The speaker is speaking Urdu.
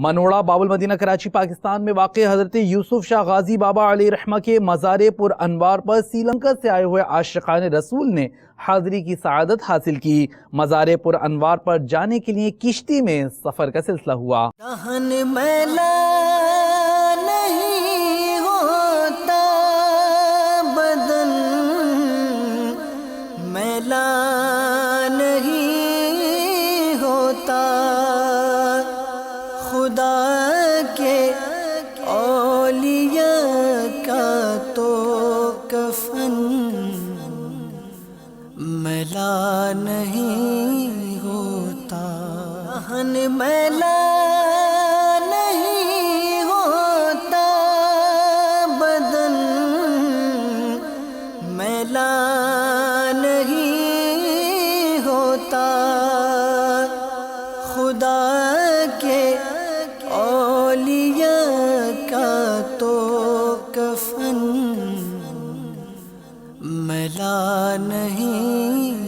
منوڑا باب المدینہ کراچی پاکستان میں واقع حضرت یوسف شاہ غازی بابا علیہ رحمہ کے مزار پر انوار پر سری لنکا سے آئے ہوئے عاشقان رسول نے حاضری کی سعادت حاصل کی۔ مزار پر انوار پر جانے کے لیے کشتی میں سفر کا سلسلہ ہوا۔ دہن میلا نہیں ہوتا، بدن میلا نہیں ہوتا، خدا کے اولیاء کا تو کفن میلا نہیں ہوتا۔ دہن میلا نہیں ہوتا، بدن میلا نہیں ہوتا، خدا کے اولیاء کا تو کفن میلا نہیں